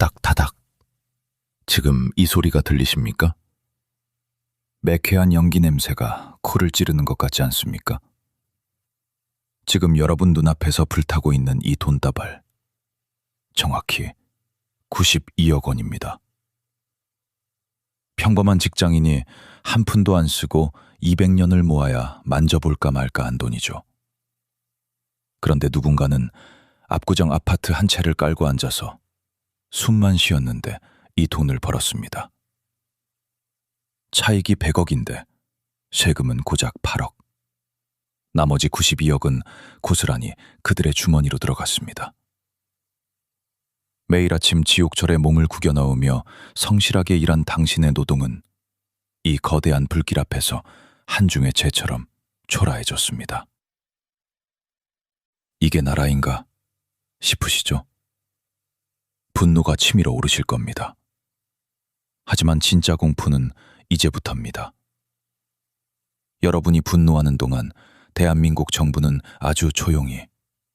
타닥타닥. 지금 이 소리가 들리십니까? 매캐한 연기 냄새가 코를 찌르는 것 같지 않습니까? 지금 여러분 눈앞에서 불타고 있는 이 돈다발, 정확히 92억 원입니다. 평범한 직장인이 한 푼도 안 쓰고 200년을 모아야 만져볼까 말까 한 돈이죠. 그런데 누군가는 압구정 아파트 한 채를 깔고 앉아서 숨만 쉬었는데 이 돈을 벌었습니다. 차익이 100억인데 세금은 고작 8억. 나머지 92억은 고스란히 그들의 주머니로 들어갔습니다. 매일 아침 지옥철에 몸을 구겨 넣으며 성실하게 일한 당신의 노동은 이 거대한 불길 앞에서 한중의 재처럼 초라해졌습니다. 이게 나라인가 싶으시죠? 분노가 치밀어 오르실 겁니다. 하지만 진짜 공포는 이제부터입니다. 여러분이 분노하는 동안 대한민국 정부는 아주 조용히,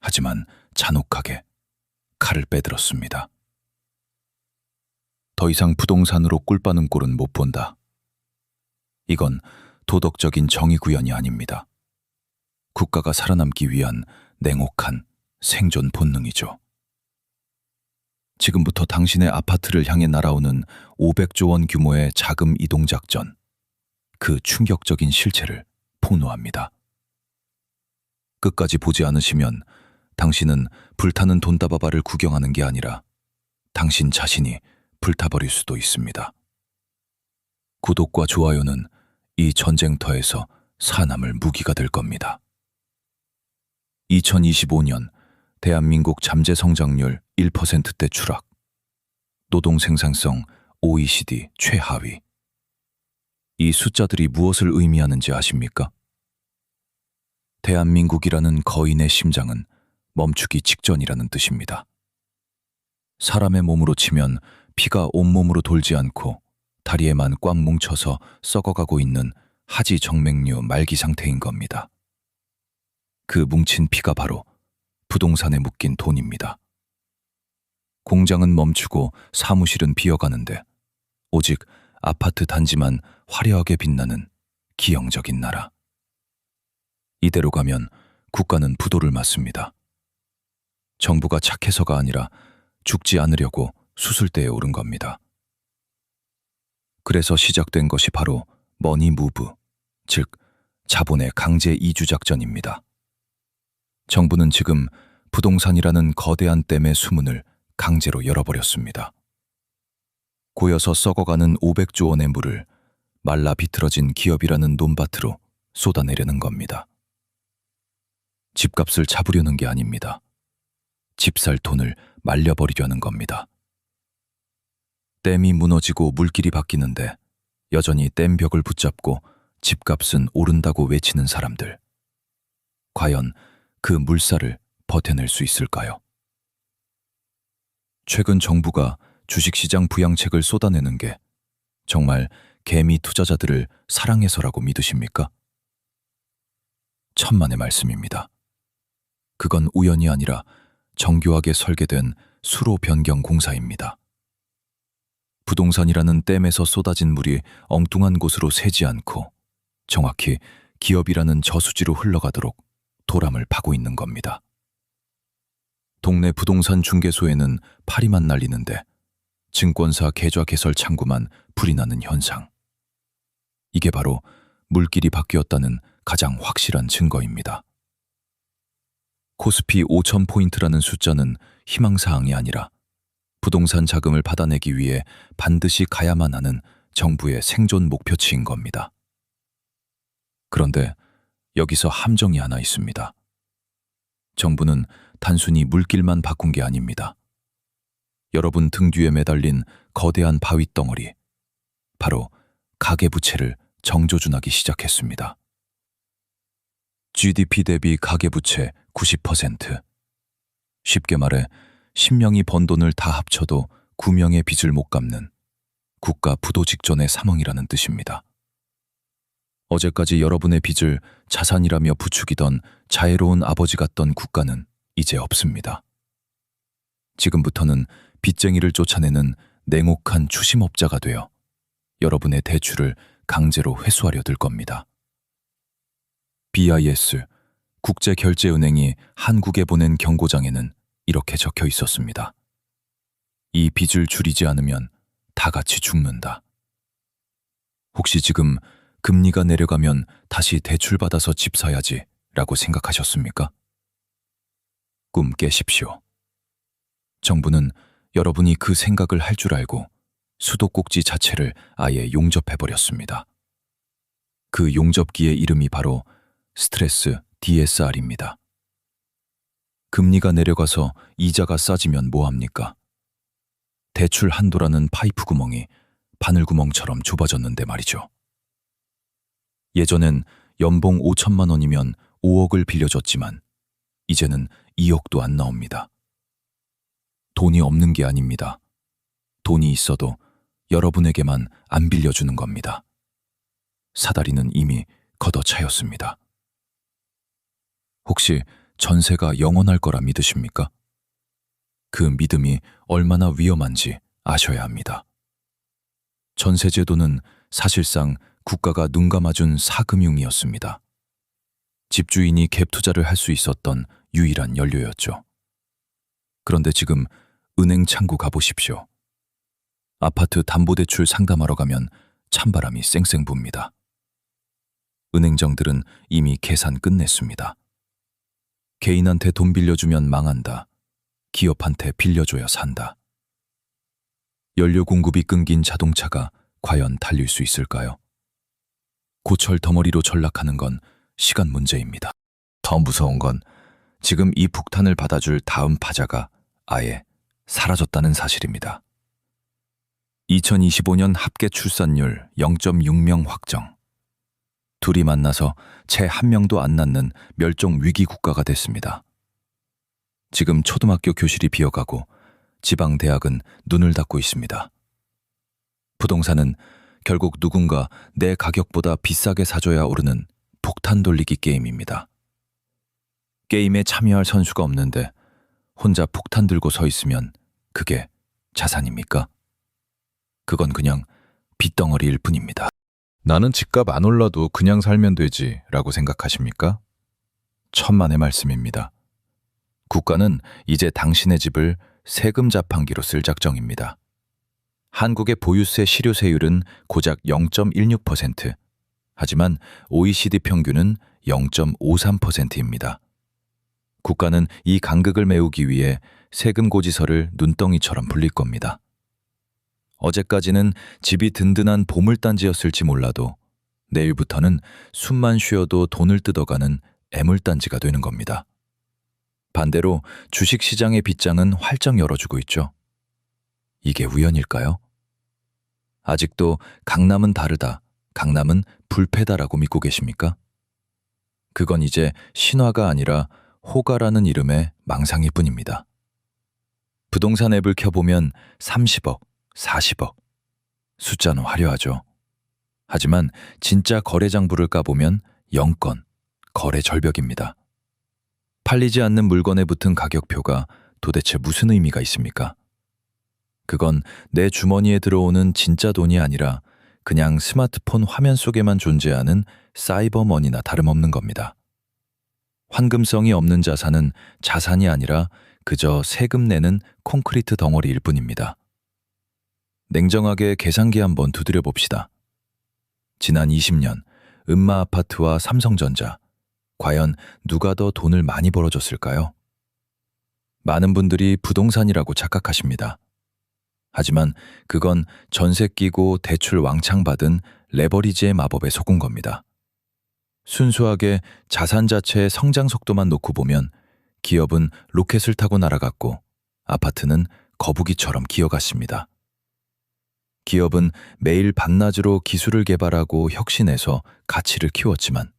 하지만 잔혹하게 칼을 빼들었습니다. 더 이상 부동산으로 꿀 빠는 꼴은 못 본다. 이건 도덕적인 정의 구현이 아닙니다. 국가가 살아남기 위한 냉혹한 생존 본능이죠. 지금부터 당신의 아파트를 향해 날아오는 500조 원 규모의 자금 이동 작전, 그 충격적인 실체를 폭로합니다. 끝까지 보지 않으시면 당신은 불타는 돈다바바를 구경하는 게 아니라 당신 자신이 불타버릴 수도 있습니다. 구독과 좋아요는 이 전쟁터에서 살아남을 무기가 될 겁니다. 2025년 대한민국 잠재 성장률 1%대 추락, 노동 생산성 OECD 최하위. 이 숫자들이 무엇을 의미하는지 아십니까? 대한민국이라는 거인의 심장은 멈추기 직전이라는 뜻입니다. 사람의 몸으로 치면 피가 온몸으로 돌지 않고 다리에만 꽉 뭉쳐서 썩어가고 있는 하지 정맥류 말기 상태인 겁니다. 그 뭉친 피가 바로 부동산에 묶인 돈입니다. 공장은 멈추고 사무실은 비어가는데 오직 아파트 단지만 화려하게 빛나는 기형적인 나라. 이대로 가면 국가는 부도를 맞습니다. 정부가 착해서가 아니라 죽지 않으려고 수술대에 오른 겁니다. 그래서 시작된 것이 바로 머니 무브, 즉 자본의 강제 이주 작전입니다. 정부는 지금 부동산이라는 거대한 댐의 수문을 강제로 열어버렸습니다. 고여서 썩어가는 500조 원의 물을 말라 비틀어진 기업이라는 논밭으로 쏟아내려는 겁니다. 집값을 잡으려는 게 아닙니다. 집 살 돈을 말려버리려는 겁니다. 댐이 무너지고 물길이 바뀌는데 여전히 댐벽을 붙잡고 집값은 오른다고 외치는 사람들. 과연 그 물살을 버텨낼 수 있을까요? 최근 정부가 주식시장 부양책을 쏟아내는 게 정말 개미 투자자들을 사랑해서라고 믿으십니까? 천만의 말씀입니다. 그건 우연이 아니라 정교하게 설계된 수로 변경 공사입니다. 부동산이라는 댐에서 쏟아진 물이 엉뚱한 곳으로 새지 않고 정확히 기업이라는 저수지로 흘러가도록 도람을 파고 있는 겁니다. 동네 부동산 중개소에는 파리만 날리는데 증권사 계좌 개설 창구만 불이 나는 현상. 이게 바로 물길이 바뀌었다는 가장 확실한 증거입니다. 코스피 5,000포인트라는 숫자는 희망사항이 아니라 부동산 자금을 받아내기 위해 반드시 가야만 하는 정부의 생존 목표치인 겁니다. 그런데 여기서 함정이 하나 있습니다. 정부는 단순히 물길만 바꾼 게 아닙니다. 여러분 등 뒤에 매달린 거대한 바위 덩어리, 바로 가계부채를 정조준하기 시작했습니다. GDP 대비 가계부채 90%. 쉽게 말해 10명이 번 돈을 다 합쳐도 9명의 빚을 못 갚는 국가 부도 직전의 상황이라는 뜻입니다. 어제까지 여러분의 빚을 자산이라며 부추기던 자애로운 아버지 같던 국가는 이제 없습니다. 지금부터는 빚쟁이를 쫓아내는 냉혹한 추심업자가 되어 여러분의 대출을 강제로 회수하려 들 겁니다. BIS, 국제결제은행이 한국에 보낸 경고장에는 이렇게 적혀 있었습니다. 이 빚을 줄이지 않으면 다 같이 죽는다. 혹시 지금 금리가 내려가면 다시 대출받아서 집 사야지 라고 생각하셨습니까? 꿈 깨십시오. 정부는 여러분이 그 생각을 할 줄 알고 수도꼭지 자체를 아예 용접해버렸습니다. 그 용접기의 이름이 바로 스트레스 DSR입니다. 금리가 내려가서 이자가 싸지면 뭐합니까? 대출 한도라는 파이프 구멍이 바늘구멍처럼 좁아졌는데 말이죠. 예전엔 연봉 5천만 원이면 5억을 빌려줬지만 이제는 2억도 안 나옵니다. 돈이 없는 게 아닙니다. 돈이 있어도 여러분에게만 안 빌려주는 겁니다. 사다리는 이미 걷어차였습니다. 혹시 전세가 영원할 거라 믿으십니까? 그 믿음이 얼마나 위험한지 아셔야 합니다. 전세제도는 사실상 국가가 눈 감아준 사금융이었습니다. 집주인이 갭 투자를 할 수 있었던 유일한 연료였죠. 그런데 지금 은행 창구 가보십시오. 아파트 담보대출 상담하러 가면 찬바람이 쌩쌩 붑니다. 은행정들은 이미 계산 끝냈습니다. 개인한테 돈 빌려주면 망한다. 기업한테 빌려줘야 산다. 연료 공급이 끊긴 자동차가 과연 달릴 수 있을까요? 고철 덩어리로 전락하는 건 시간 문제입니다. 더 무서운 건 지금 이 폭탄을 받아줄 다음 파자가 아예 사라졌다는 사실입니다. 2025년 합계 출산율 0.6명 확정. 둘이 만나서 채 한 명도 안 낳는 멸종 위기 국가가 됐습니다. 지금 초등학교 교실이 비어가고 지방 대학은 눈을 닫고 있습니다. 부동산은 결국 누군가 내 가격보다 비싸게 사줘야 오르는 폭탄 돌리기 게임입니다. 게임에 참여할 선수가 없는데 혼자 폭탄 들고 서 있으면 그게 자산입니까? 그건 그냥 빚덩어리일 뿐입니다. 나는 집값 안 올라도 그냥 살면 되지 라고 생각하십니까? 천만의 말씀입니다. 국가는 이제 당신의 집을 세금 자판기로 쓸 작정입니다. 한국의 보유세 실효세율은 고작 0.16%, 하지만 OECD 평균은 0.53%입니다. 국가는 이 간극을 메우기 위해 세금 고지서를 눈덩이처럼 불릴 겁니다. 어제까지는 집이 든든한 보물단지였을지 몰라도 내일부터는 숨만 쉬어도 돈을 뜯어가는 애물단지가 되는 겁니다. 반대로 주식시장의 빗장은 활짝 열어주고 있죠. 이게 우연일까요? 아직도 강남은 다르다, 강남은 불패다라고 믿고 계십니까? 그건 이제 신화가 아니라 호가라는 이름의 망상일 뿐입니다. 부동산 앱을 켜보면 30억, 40억. 숫자는 화려하죠. 하지만 진짜 거래 장부를 까보면 0건, 거래 절벽입니다. 팔리지 않는 물건에 붙은 가격표가 도대체 무슨 의미가 있습니까? 그건 내 주머니에 들어오는 진짜 돈이 아니라 그냥 스마트폰 화면 속에만 존재하는 사이버머니나 다름없는 겁니다. 환금성이 없는 자산은 자산이 아니라 그저 세금 내는 콘크리트 덩어리일 뿐입니다. 냉정하게 계산기 한번 두드려 봅시다. 지난 20년 음마아파트와 삼성전자, 과연 누가 더 돈을 많이 벌어줬을까요? 많은 분들이 부동산이라고 착각하십니다. 하지만 그건 전세 끼고 대출 왕창 받은 레버리지의 마법에 속은 겁니다. 순수하게 자산 자체의 성장 속도만 놓고 보면 기업은 로켓을 타고 날아갔고 아파트는 거북이처럼 기어갔습니다. 기업은 매일 밤낮으로 기술을 개발하고 혁신해서 가치를 키웠지만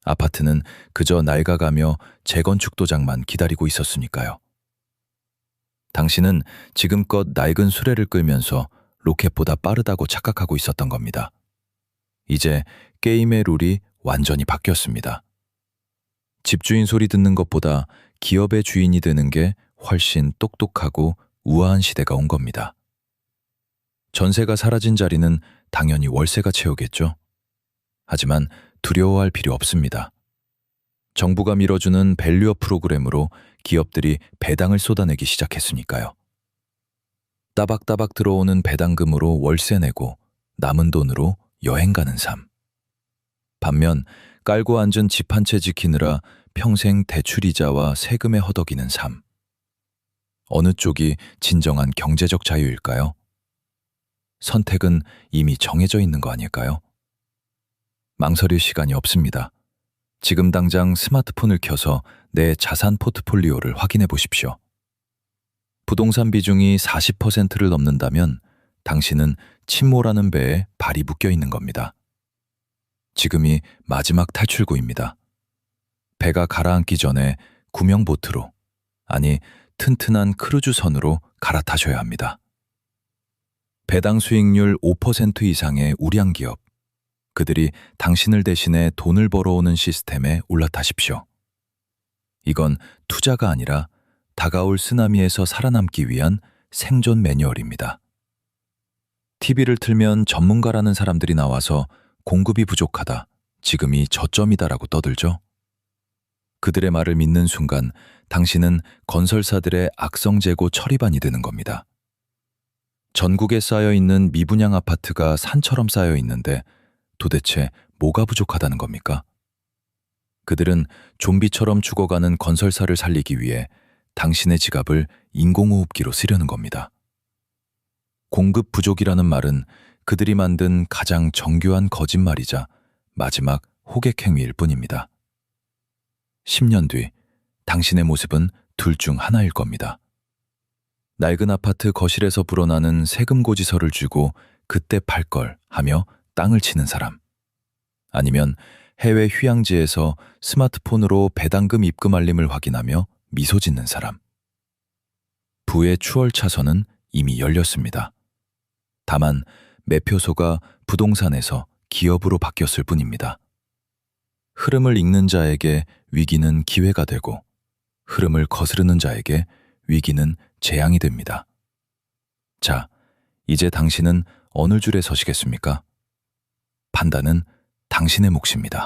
아파트는 그저 낡아가며 재건축 도장만 기다리고 있었으니까요. 당신은 지금껏 낡은 수레를 끌면서 로켓보다 빠르다고 착각하고 있었던 겁니다. 이제 게임의 룰이 완전히 바뀌었습니다. 집주인 소리 듣는 것보다 기업의 주인이 되는 게 훨씬 똑똑하고 우아한 시대가 온 겁니다. 전세가 사라진 자리는 당연히 월세가 채우겠죠. 하지만 두려워할 필요 없습니다. 정부가 밀어주는 밸류업 프로그램으로 기업들이 배당을 쏟아내기 시작했으니까요. 따박따박 들어오는 배당금으로 월세 내고 남은 돈으로 여행 가는 삶. 반면 깔고 앉은 집 한 채 지키느라 평생 대출이자와 세금에 허덕이는 삶. 어느 쪽이 진정한 경제적 자유일까요? 선택은 이미 정해져 있는 거 아닐까요? 망설일 시간이 없습니다. 지금 당장 스마트폰을 켜서 내 자산 포트폴리오를 확인해 보십시오. 부동산 비중이 40%를 넘는다면 당신은 침몰하는 배에 발이 묶여 있는 겁니다. 지금이 마지막 탈출구입니다. 배가 가라앉기 전에 구명보트로, 아니 튼튼한 크루즈선으로 갈아타셔야 합니다. 배당 수익률 5% 이상의 우량 기업, 그들이 당신을 대신해 돈을 벌어오는 시스템에 올라타십시오. 이건 투자가 아니라 다가올 쓰나미에서 살아남기 위한 생존 매뉴얼입니다. TV를 틀면 전문가라는 사람들이 나와서 공급이 부족하다, 지금이 저점이다라고 떠들죠. 그들의 말을 믿는 순간 당신은 건설사들의 악성 재고 처리반이 되는 겁니다. 전국에 쌓여있는 미분양 아파트가 산처럼 쌓여 있는데 도대체 뭐가 부족하다는 겁니까? 그들은 좀비처럼 죽어가는 건설사를 살리기 위해 당신의 지갑을 인공호흡기로 쓰려는 겁니다. 공급 부족이라는 말은 그들이 만든 가장 정교한 거짓말이자 마지막 호객 행위일 뿐입니다. 10년 뒤 당신의 모습은 둘 중 하나일 겁니다. 낡은 아파트 거실에서 불어나는 세금 고지서를 쥐고 그때 팔 걸 하며 땅을 치는 사람. 아니면 해외 휴양지에서 스마트폰으로 배당금 입금 알림을 확인하며 미소 짓는 사람. 부의 추월 차선은 이미 열렸습니다. 다만 매표소가 부동산에서 기업으로 바뀌었을 뿐입니다. 흐름을 읽는 자에게 위기는 기회가 되고 흐름을 거스르는 자에게 위기는 재앙이 됩니다. 자, 이제 당신은 어느 줄에 서시겠습니까? 판단은 당신의 몫입니다.